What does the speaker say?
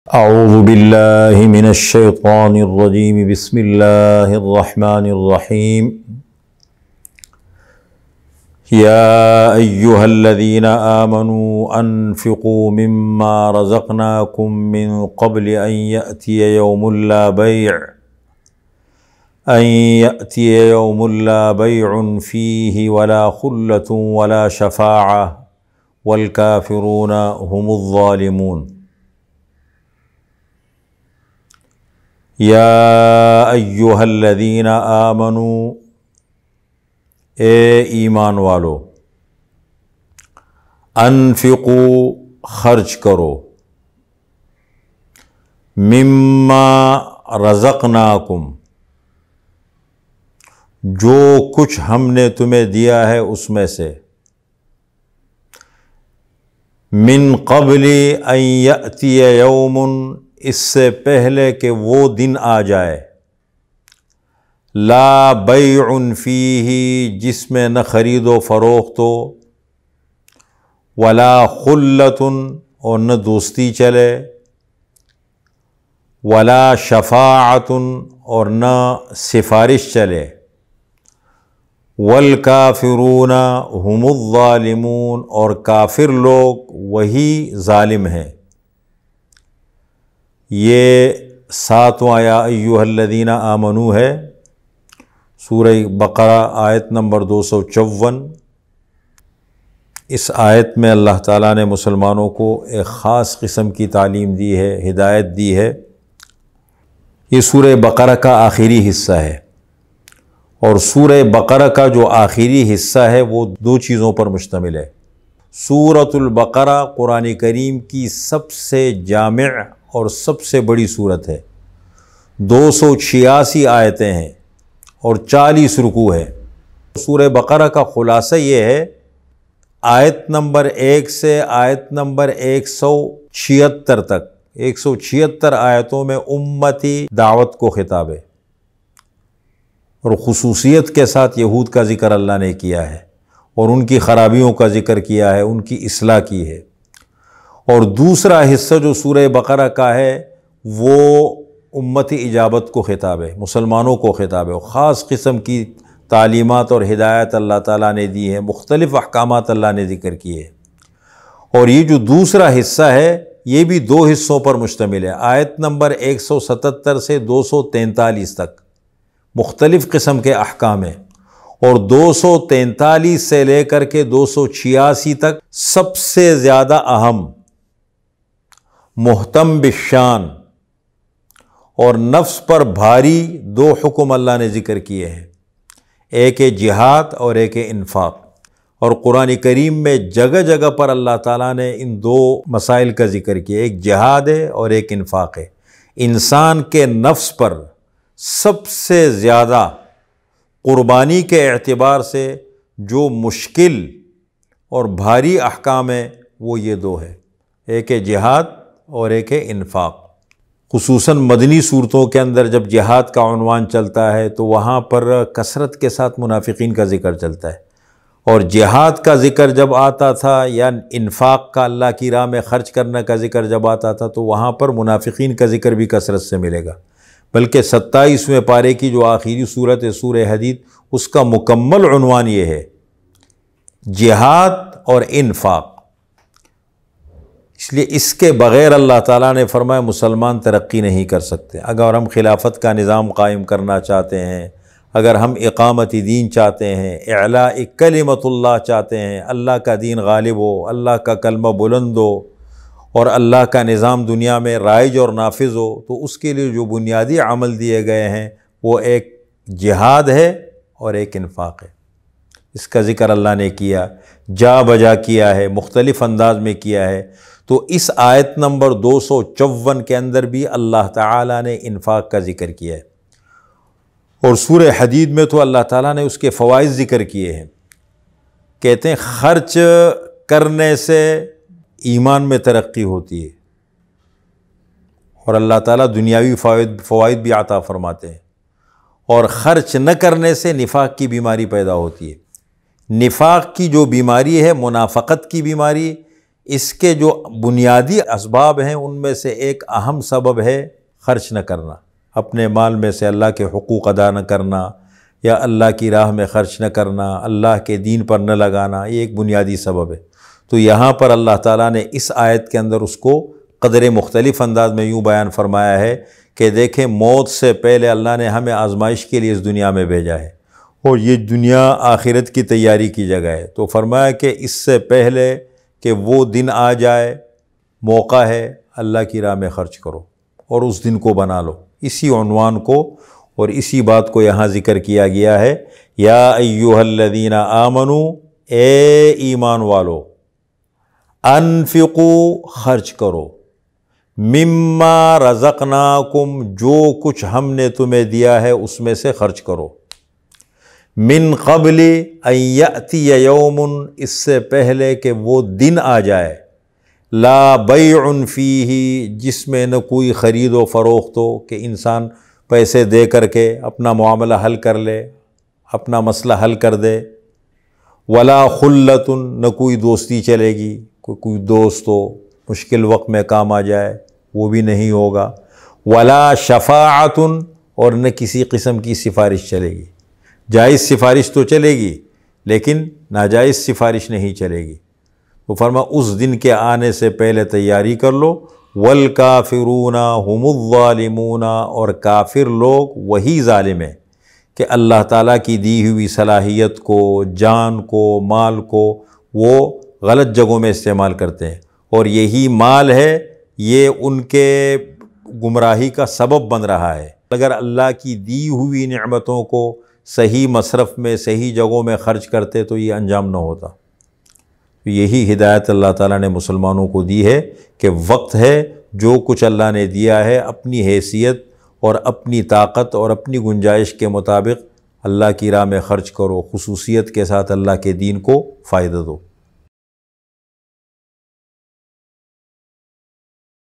اعوذ باللہ من الشیطان الرجیم بسم اللہ الرحمن الرحیم یا ایہا الذین آمنوا انفقوا مما رزقناکم من قبل ان یأتی یوم لا بیع فیہ ولا خلة ولا شفاعہ والکافرون هم الظالمون۔ یا ایہا الذین آمنوا، اے ایمان والو، انفقوا خرچ کرو، مما رزقناکم جو کچھ ہم نے تمہیں دیا ہے اس میں سے، من قبل ان یأتی یوم اس سے پہلے کہ وہ دن آ جائے، لا بیع فیہ جس میں نہ خرید و فروخت ہو، ولا خلۃ اور نہ دوستی چلے، ولا شفاعۃ اور نہ سفارش چلے، والکافرون هم الظالمون اور کافر لوگ وہی ظالم ہیں۔ یہ 7واں یا ایھا الذین آمنوا ہے، سورہ بقرہ آیت نمبر 254۔ اس آیت میں اللہ تعالیٰ نے مسلمانوں کو ایک خاص قسم کی تعلیم دی ہے، ہدایت دی ہے۔ یہ سورہ بقرہ کا آخری حصہ ہے، اور سورہ بقرہ کا جو آخری حصہ ہے وہ دو چیزوں پر مشتمل ہے۔ سورۃ البقرہ قرآن کریم کی سب سے جامع اور سب سے بڑی سورت ہے، 286 آیتیں ہیں اور 40 رکوع ہے۔ سورہ بقرہ کا خلاصہ یہ ہے، آیت نمبر 1 سے آیت نمبر 176 تک، 176 آیتوں میں امتی دعوت کو خطاب ہے، اور خصوصیت کے ساتھ یہود کا ذکر اللہ نے کیا ہے، اور ان کی خرابیوں کا ذکر کیا ہے، ان کی اصلاح کی ہے۔ اور دوسرا حصہ جو سورہ بقرہ کا ہے وہ امت اجابت کو خطاب ہے، مسلمانوں کو خطاب ہے، خاص قسم کی تعلیمات اور ہدایت اللہ تعالیٰ نے دی ہے، مختلف احکامات اللہ نے ذکر کیے۔ اور یہ جو دوسرا حصہ ہے یہ بھی 2 حصوں پر مشتمل ہے، آیت نمبر 177 سے 243 تک مختلف قسم کے احکام ہیں، اور 243 سے لے کر کے 286 تک سب سے زیادہ اہم، محتم بالشان اور نفس پر بھاری 2 حکم اللہ نے ذکر کیے ہیں، ایک ہے جہاد اور ایک ہے انفاق۔ اور قرآن کریم میں جگہ جگہ پر اللہ تعالیٰ نے ان 2 مسائل کا ذکر کیا، ایک جہاد ہے اور ایک انفاق ہے۔ انسان کے نفس پر سب سے زیادہ قربانی کے اعتبار سے جو مشکل اور بھاری احکام ہیں وہ یہ 2 ہے، ایک ہے جہاد اور ایک ہے انفاق۔ خصوصاً مدنی صورتوں کے اندر جب جہاد کا عنوان چلتا ہے تو وہاں پر کثرت کے ساتھ منافقین کا ذکر چلتا ہے، اور جہاد کا ذکر جب آتا تھا یا انفاق کا، اللہ کی راہ میں خرچ کرنے کا ذکر جب آتا تھا تو وہاں پر منافقین کا ذکر بھی کثرت سے ملے گا۔ بلکہ 27ویں پارے کی جو آخری صورت ہے سورہ حدید، اس کا مکمل عنوان یہ ہے، جہاد اور انفاق۔ اس لیے اس کے بغیر اللہ تعالیٰ نے فرمایا مسلمان ترقی نہیں کر سکتے۔ اگر ہم خلافت کا نظام قائم کرنا چاہتے ہیں، اگر ہم اقامت دین چاہتے ہیں، اعلاء کلمت اللہ چاہتے ہیں، اللہ کا دین غالب ہو، اللہ کا کلمہ بلند ہو، اور اللہ کا نظام دنیا میں رائج اور نافذ ہو، تو اس کے لیے جو بنیادی عمل دیے گئے ہیں وہ ایک جہاد ہے اور ایک انفاق ہے۔ اس کا ذکر اللہ نے کیا، جا بجا کیا ہے، مختلف انداز میں کیا ہے۔ تو اس آیت نمبر 254 کے اندر بھی اللہ تعالیٰ نے انفاق کا ذکر کیا ہے، اور سورہ حدید میں تو اللہ تعالیٰ نے اس کے فوائد ذکر کیے ہیں۔ کہتے ہیں خرچ کرنے سے ایمان میں ترقی ہوتی ہے، اور اللہ تعالیٰ دنیاوی فوائد بھی عطا فرماتے ہیں، اور خرچ نہ کرنے سے نفاق کی بیماری پیدا ہوتی ہے۔ نفاق کی جو بیماری ہے، منافقت کی بیماری، اس کے جو بنیادی اسباب ہیں ان میں سے ایک اہم سبب ہے خرچ نہ کرنا، اپنے مال میں سے اللہ کے حقوق ادا نہ کرنا یا اللہ کی راہ میں خرچ نہ کرنا، اللہ کے دین پر نہ لگانا، یہ ایک بنیادی سبب ہے۔ تو یہاں پر اللہ تعالیٰ نے اس آیت کے اندر اس کو قدر مختلف انداز میں یوں بیان فرمایا ہے کہ دیکھیں موت سے پہلے اللہ نے ہمیں آزمائش کے لیے اس دنیا میں بھیجا ہے، اور یہ دنیا آخرت کی تیاری کی جگہ ہے۔ تو فرمایا کہ اس سے پہلے کہ وہ دن آ جائے، موقع ہے، اللہ کی راہ میں خرچ کرو اور اس دن کو بنا لو۔ اسی عنوان کو اور اسی بات کو یہاں ذکر کیا گیا ہے، یا ایھا الذین آمنوا، اے ایمان والو، انفقوا، خرچ کرو، مما رزقناکم، جو کچھ ہم نے تمہیں دیا ہے اس میں سے خرچ کرو، من قبل ان یأتی یوم، اس سے پہلے کہ وہ دن آ جائے، لا بیع فیہ، جس میں نہ کوئی خرید و فروخت ہو، کہ انسان پیسے دے کر کے اپنا معاملہ حل کر لے، اپنا مسئلہ حل کر دے، ولا خلۃ، نہ کوئی دوستی چلے گی، کوئی دوست ہو مشکل وقت میں کام آ جائے وہ بھی نہیں ہوگا، ولا شفاعۃ، اور نہ کسی قسم کی سفارش چلے گی۔ جائز سفارش تو چلے گی لیکن ناجائز سفارش نہیں چلے گی۔ تو فرما اس دن کے آنے سے پہلے تیاری کر لو، والکافرون هم الظالمون، اور کافر لوگ وہی ظالم ہیں کہ اللہ تعالیٰ کی دی ہوئی صلاحیت کو، جان کو، مال کو وہ غلط جگہوں میں استعمال کرتے ہیں، اور یہی مال ہے یہ ان کے گمراہی کا سبب بن رہا ہے۔ اگر اللہ کی دی ہوئی نعمتوں کو صحیح مصرف میں، صحیح جگہوں میں خرچ کرتے تو یہ انجام نہ ہوتا۔ یہی ہدایت اللہ تعالیٰ نے مسلمانوں کو دی ہے کہ وقت ہے، جو کچھ اللہ نے دیا ہے اپنی حیثیت اور اپنی طاقت اور اپنی گنجائش کے مطابق اللہ کی راہ میں خرچ کرو، خصوصیت کے ساتھ اللہ کے دین کو فائدہ دو۔